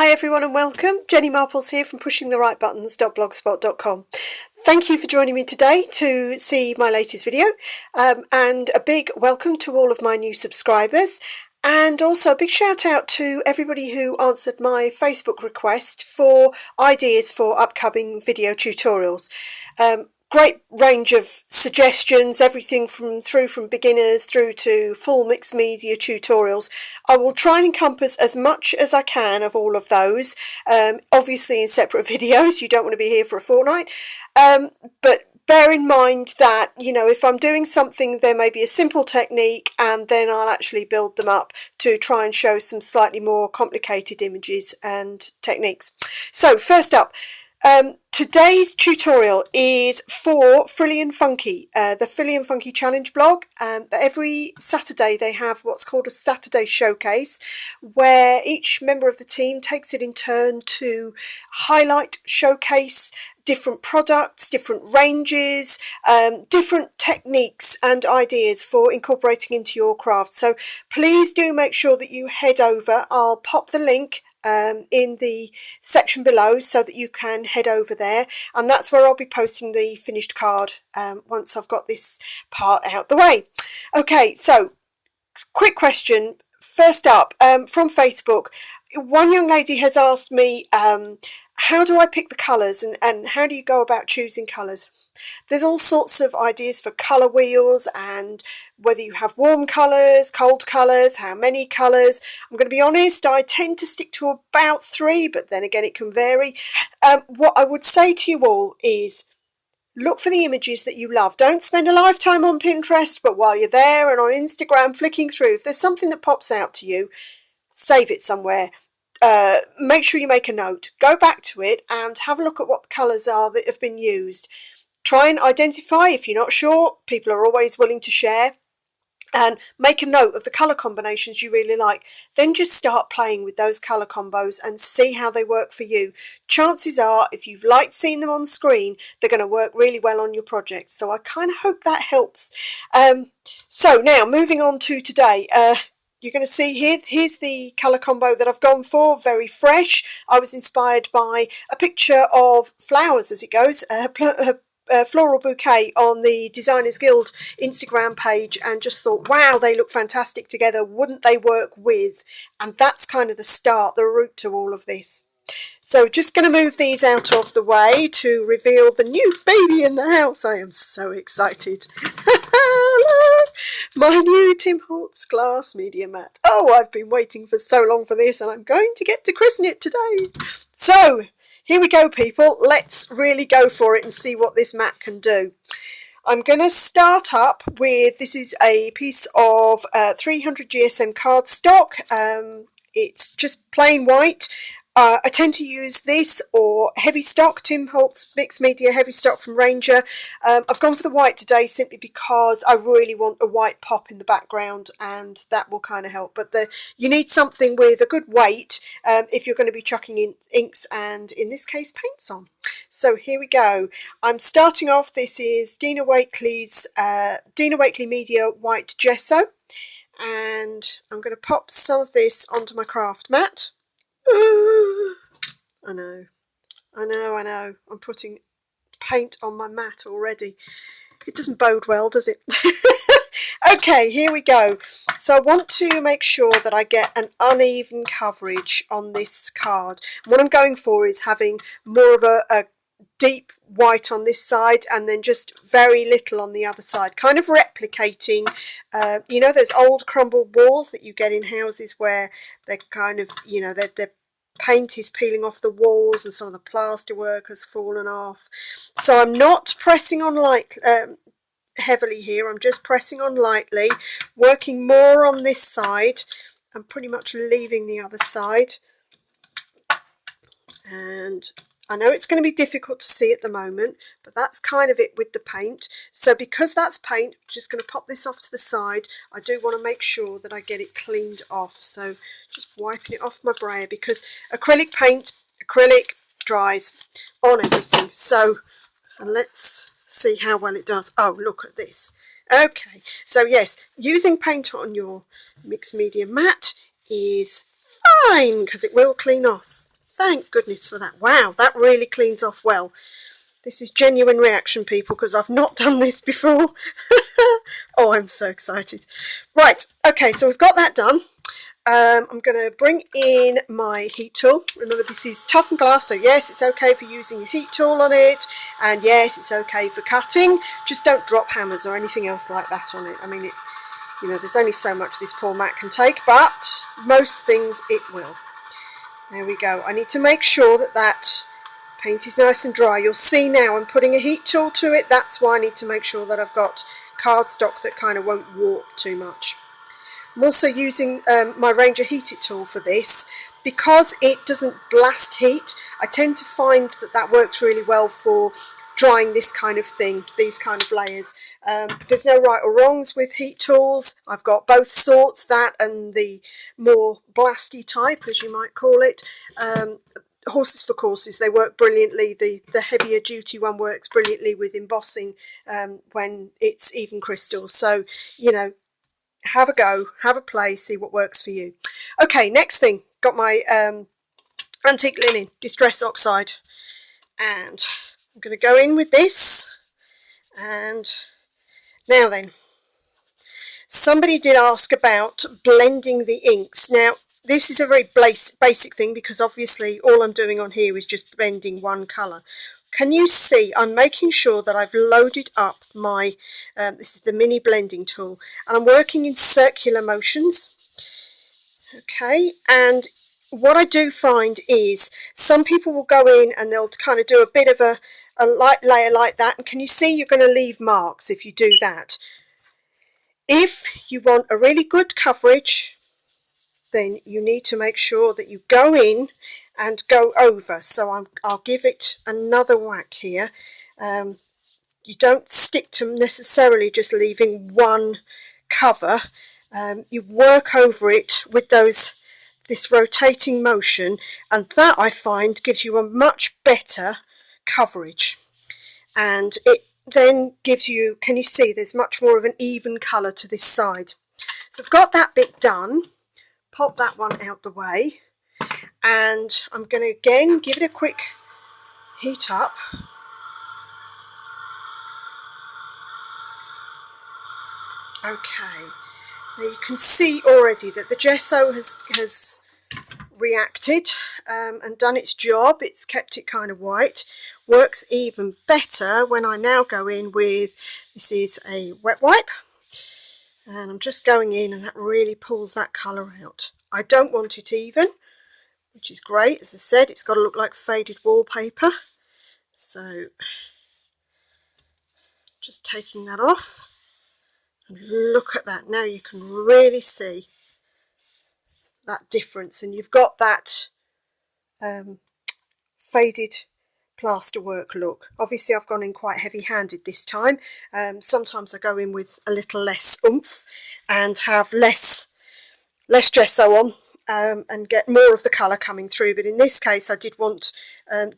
Hi everyone and welcome. Jenny Marples here from pushingtherightbuttons.blogspot.com. Thank you for joining me today to see my latest video, and a big welcome to all of my new subscribers, and also a big shout out to everybody who answered my Facebook request for ideas for upcoming video tutorials. Great range of suggestions, everything from beginners through to full mixed media tutorials. I will try and encompass as much as I can of all of those, obviously in separate videos. You don't want to be here for a fortnight, but bear in mind that, you know, if I'm doing something, there may be a simple technique and then I'll actually build them up to try and show some slightly more complicated images and techniques. So first up, today's tutorial is for Frilly and Funkie, the Frilly and Funkie challenge blog. Every Saturday they have what's called a Saturday showcase, where each member of the team takes it in turn to highlight, showcase different products, different ranges, different techniques and ideas for incorporating into your craft. So please do make sure that you head over. I'll pop the link in the section below so that you can head over there, and that's where I'll be posting the finished card once I've got this part out the way. Okay, so quick question first up, from Facebook. One young lady has asked me, how do I pick the colours and how do you go about choosing colours? There's all sorts of ideas for colour wheels, and whether you have warm colours, cold colours, how many colours. I'm going to be honest, I tend to stick to about 3, but then again it can vary. What I would say to you all is look for the images that you love. Don't spend a lifetime on Pinterest, but while you're there and on Instagram flicking through, if there's something that pops out to you, save it somewhere. Make sure you make a note. Go back to it and have a look at what the colours are that have been used. Try and identify, if you're not sure, people are always willing to share, and make a note of the colour combinations you really like. Then just start playing with those colour combos and see how they work for you. Chances are, if you've liked seeing them on screen, they're going to work really well on your project. So I kind of hope that helps. So now moving on to today. You're going to see here's the colour combo that I've gone for, very fresh. I was inspired by a picture of flowers as it goes, floral bouquet on the Designers Guild Instagram page, and just thought, wow, they look fantastic together, wouldn't they work with? And that's kind of the start, the root to all of this. So just going to move these out of the way to reveal the new baby in the house. I am so excited. My new Tim Holtz glass media mat. Oh, I've been waiting for so long for this, and I'm going to get to christen it today. So here we go, people. Let's really go for it and see what this mat can do. I'm going to start up with, this is a piece of 300 GSM cardstock. It's just plain white. I tend to use this or heavy stock, Tim Holtz Mixed Media Heavy Stock from Ranger. I've gone for the white today simply because I really want a white pop in the background, and that will kind of help. But you need something with a good weight if you're going to be chucking in inks and, in this case, paints on. So here we go. I'm starting off, this is Dina Wakely Media White Gesso, and I'm going to pop some of this onto my craft mat. I know. I'm putting paint on my mat already. It doesn't bode well, does it? Okay, here we go. So I want to make sure that I get an uneven coverage on this card. What I'm going for is having more of a deep white on this side and then just very little on the other side, kind of replicating you know, those old crumbled walls that you get in houses where they're kind of, you know, they're paint is peeling off the walls and some of the plaster work has fallen off. So I'm not pressing on heavily here. I'm just pressing on lightly, working more on this side and pretty much leaving the other side. And I know it's going to be difficult to see at the moment, but that's kind of it with the paint. So because that's paint, I'm just going to pop this off to the side. I do want to make sure that I get it cleaned off. So just wiping it off my brayer, because acrylic paint, acrylic dries on everything. So let's see how well it does. Oh, look at this. Okay, so yes, using paint on your mixed media mat is fine because it will clean off. Thank goodness for that. Wow, that really cleans off well. This is genuine reaction, people, because I've not done this before. Oh, I'm so excited. Right, okay, so we've got that done. I'm going to bring in my heat tool. Remember, this is toughened glass, so yes, it's okay for using your heat tool on it, and yes, it's okay for cutting. Just don't drop hammers or anything else like that on it. I mean, you know, there's only so much this poor mat can take, but most things it will. There we go. I need to make sure that that paint is nice and dry. You'll see now I'm putting a heat tool to it. That's why I need to make sure that I've got cardstock that kind of won't warp too much. I'm also using my Ranger heated tool for this. Because it doesn't blast heat, I tend to find that that works really well for drying this kind of thing, these kind of layers. There's no right or wrongs with heat tools. I've got both sorts, that and the more blasty type, as you might call it. Horses for courses, they work brilliantly. The heavier duty one works brilliantly with embossing when it's even crystals. So, you know, have a go, have a play, see what works for you. Okay, next thing, got my antique linen distress oxide, and I'm going to go in with this. And now then, somebody did ask about blending the inks. Now, this is a very basic thing, because obviously all I'm doing on here is just blending one colour. Can you see I'm making sure that I've loaded up my, this is the mini blending tool, and I'm working in circular motions. Okay, and what I do find is some people will go in and they'll kind of do a bit of a light layer like that, and can you see you're going to leave marks if you do that. If you want a really good coverage, then you need to make sure that you go in and go over. So I'll give it another whack here. You don't stick to necessarily just leaving one cover. You work over it with this rotating motion, and that I find gives you a much better coverage, and it then gives you, can you see there's much more of an even colour to this side. So I've got that bit done. Pop that one out the way, and I'm going to again give it a quick heat up. Okay, now you can see already that the gesso has reacted and done its job. It's kept it kind of white. Works even better when I now go in with, this is a wet wipe, and I'm just going in, and that really pulls that colour out. I don't want it even, which is great. As I said, it's got to look like faded wallpaper. So just taking that off, and look at that. Now you can really see that difference, and you've got that faded plasterwork look. Obviously I've gone in quite heavy-handed this time. Sometimes I go in with a little less oomph and have less gesso on and get more of the colour coming through, but in this case I did want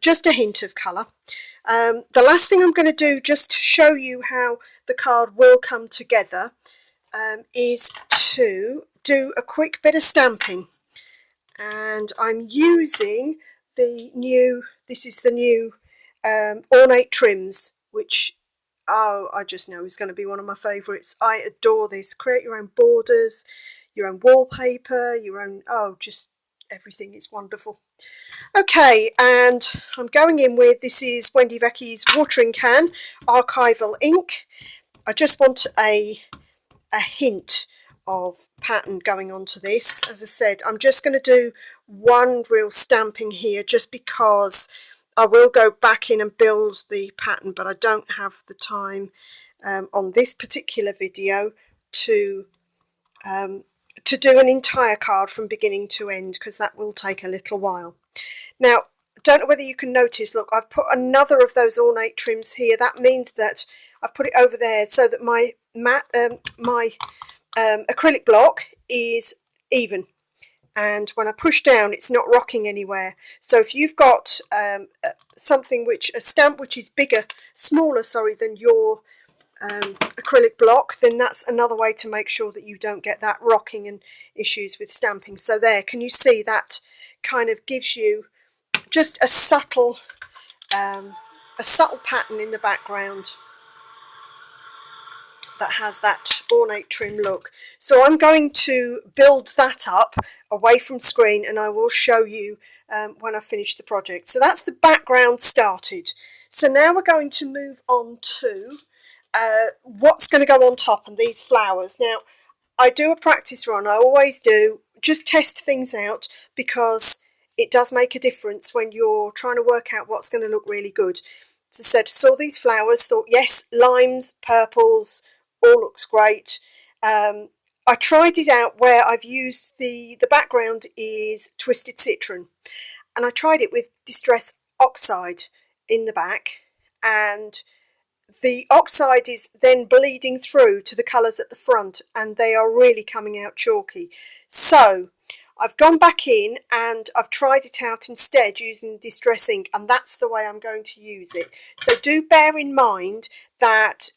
just a hint of colour. The last thing I'm going to do, just to show you how the card will come together, is to do a quick bit of stamping, and I'm using the new, this is the new ornate trims, which, oh, I just know is going to be one of my favourites. I adore this. Create your own borders, your own wallpaper, your own, oh, just everything is wonderful. Okay, and I'm going in with, this is Wendy Vecchi's watering can archival ink. I just want a hint of pattern going onto this. As I said, I'm just going to do one real stamping here, just because I will go back in and build the pattern, but I don't have the time on this particular video to do an entire card from beginning to end, because that will take a little while. Now, I don't know whether you can notice, look, I've put another of those ornate trims here. That means that I've put it over there so that my acrylic block is even, and when I push down it's not rocking anywhere. So if you've got something which, a stamp which is smaller than your acrylic block, then that's another way to make sure that you don't get that rocking and issues with stamping. So there, can you see that kind of gives you just a subtle pattern in the background that has that ornate trim look. So I'm going to build that up away from screen, and I will show you when I finish the project. So that's the background started. So now we're going to move on to what's going to go on top, and these flowers. Now I do a practice run, I always do, just test things out, because it does make a difference when you're trying to work out what's going to look really good. As I said, saw these flowers, thought yes, limes, purples, all looks great. I tried it out where I've used the background is Twisted Citroen, and I tried it with Distress Oxide in the back, and the oxide is then bleeding through to the colours at the front, and they are really coming out chalky. So I've gone back in and I've tried it out instead using Distress ink, and that's the way I'm going to use it. So do bear in mind that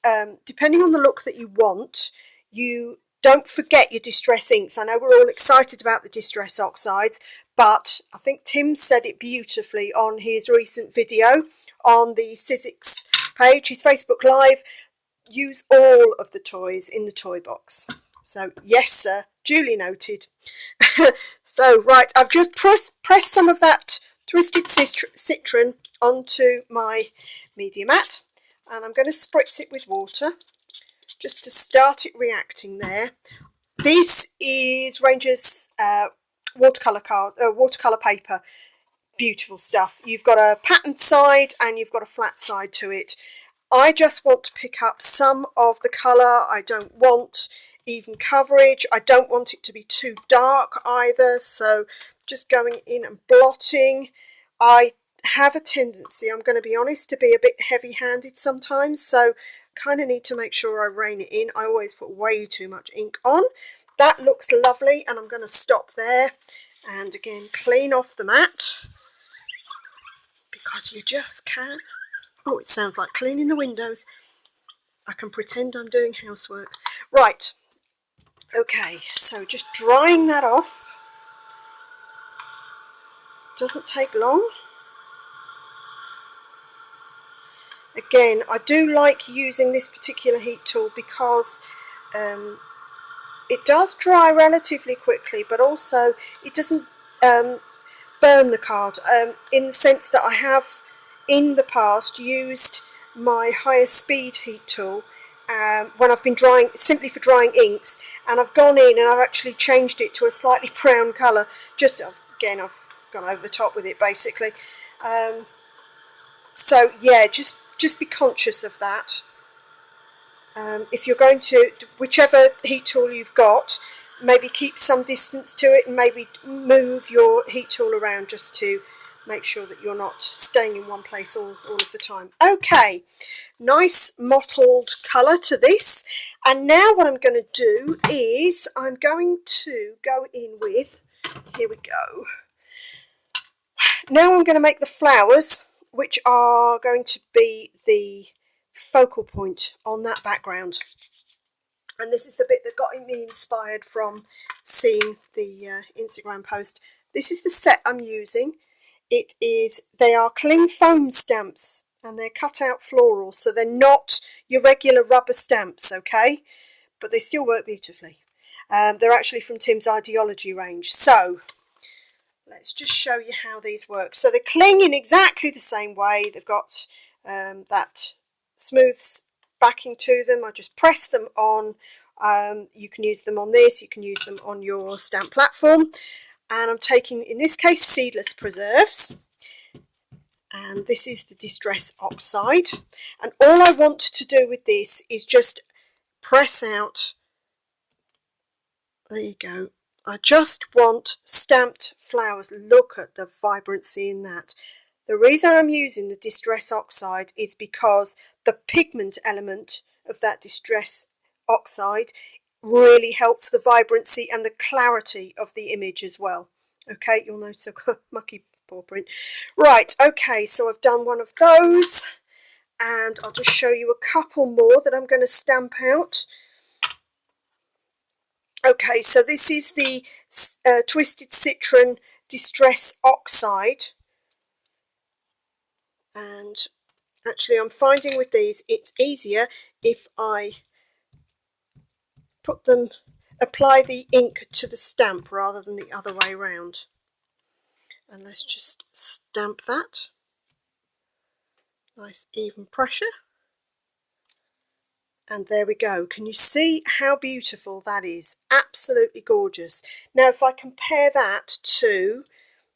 depending on the look that you want, you don't forget your Distress inks. I know we're all excited about the Distress Oxides, but I think Tim said it beautifully on his recent video on the Sizzix page, his Facebook Live. Use all of the toys in the toy box. So yes sir, duly noted. So right, I've just pressed some of that Twisted Citroen onto my media mat, and I'm going to spritz it with water just to start it reacting there. This is Ranger's watercolour paper. Beautiful stuff. You've got a patterned side and you've got a flat side to it. I just want to pick up some of the colour. I don't want even coverage. I don't want it to be too dark either, so just going in and blotting. I have a tendency, I'm going to be honest, to be a bit heavy-handed sometimes, so kind of need to make sure I rein it in. I always put way too much ink on. That looks lovely, and I'm going to stop there and again clean off the mat, because you just can. Oh, it sounds like cleaning the windows. I can pretend I'm doing housework. Right, okay, so just drying that off. Doesn't take long. Again, I do like using this particular heat tool because it does dry relatively quickly, but also it doesn't burn the card, in the sense that I have in the past used my higher speed heat tool when I've been drying, simply for drying inks, and I've gone in and I've actually changed it to a slightly brown colour. Again, I've gone over the top with it basically. So yeah, just be conscious of that. If you're going to, whichever heat tool you've got, maybe keep some distance to it and maybe move your heat tool around just to make sure that you're not staying in one place all of the time. Okay, nice mottled colour to this, and now what I'm going to do is I'm going to go in with, here we go, now I'm going to make the flowers, which are going to be the focal point on that background. And this is the bit that got me inspired from seeing the Instagram post. This is the set I'm using. They are cling foam stamps, and they're Cutout Floral, so they're not your regular rubber stamps, okay? But they still work beautifully. They're actually from Tim's Ideaology range. So let's just show you how these work. So they cling in exactly the same way. They've got that smooth backing to them. I just press them on. You can use them on this, you can use them on your stamp platform. And I'm taking, in this case, seedless preserves. And this is the Distress Oxide. And all I want to do with this is just press out. There you go. I just want stamped flowers. Look at the vibrancy in that. The reason I'm using the Distress Oxide is because the pigment element of that Distress Oxide really helps the vibrancy and the clarity of the image as well. Okay, you'll notice I've got mucky paw print. Right, okay, so I've done one of those, and I'll just show you a couple more that I'm going to stamp out. Okay, so this is the Twisted Citroen Distress Oxide. And actually I'm finding with these it's easier if I apply the ink to the stamp rather than the other way around. And let's just stamp that. Nice even pressure. And there we go. Can you see how beautiful that is? Absolutely gorgeous. Now if I compare that to,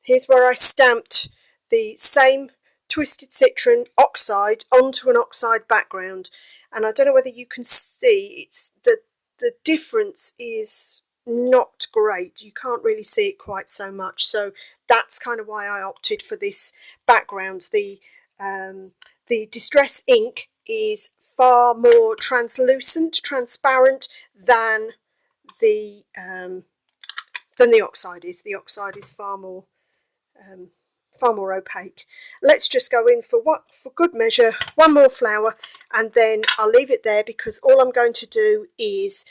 here's where I stamped the same Twisted Citroen Oxide onto an Oxide background, and I don't know whether you can see, it's the difference is not great. You can't really see it quite so much, so that's kind of why I opted for this background. The Distress ink is far more translucent, transparent than the Oxide is. The Oxide is far more opaque. Let's just go in for good measure, one more flower, and then I'll leave it there, because all I'm going to do is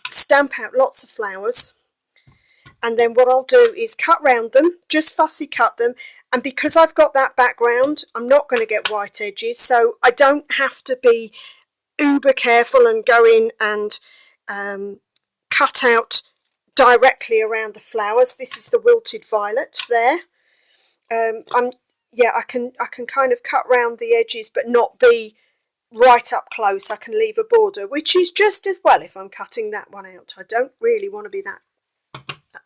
stamp out lots of flowers, and then what I'll do is cut round them, just fussy cut them. And because I've got that background, I'm not going to get white edges, so I don't have to be uber careful and go in and cut out directly around the flowers. This is the wilted violet there. I can kind of cut round the edges but not be right up close. I can leave a border, which is just as well if I'm cutting that one out. I don't really want to be that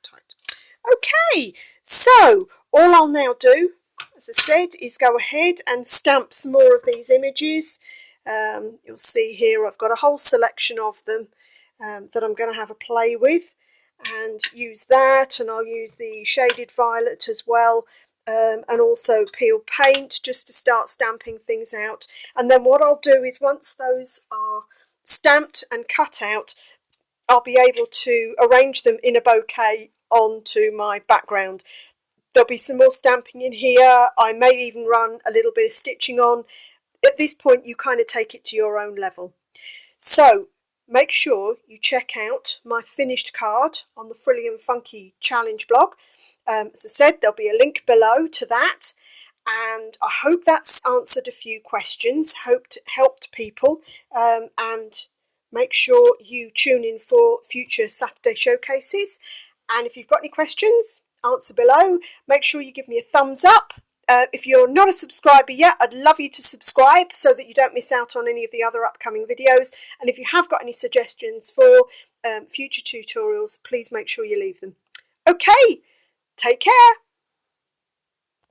tight. Okay, so all I'll now do, as I said, is go ahead and stamp some more of these images. You'll see here I've got a whole selection of them that I'm going to have a play with and use that, and I'll use the shaded violet as well, and also peel paint just to start stamping things out. And then what I'll do is, once those are stamped and cut out, I'll be able to arrange them in a bouquet onto my background. There'll be some more stamping in here. I may even run a little bit of stitching on. At this point you kind of take it to your own level. So make sure you check out my finished card on the Frilly and Funkie challenge blog. As I said, there'll be a link below to that, and I hope that's answered a few questions, helped people, and make sure you tune in for future Saturday showcases. And if you've got any questions, answer below. Make sure you give me a thumbs up. If you're not a subscriber yet, I'd love you to subscribe so that you don't miss out on any of the other upcoming videos. And if you have got any suggestions for future tutorials, please make sure you leave them. Okay, take care.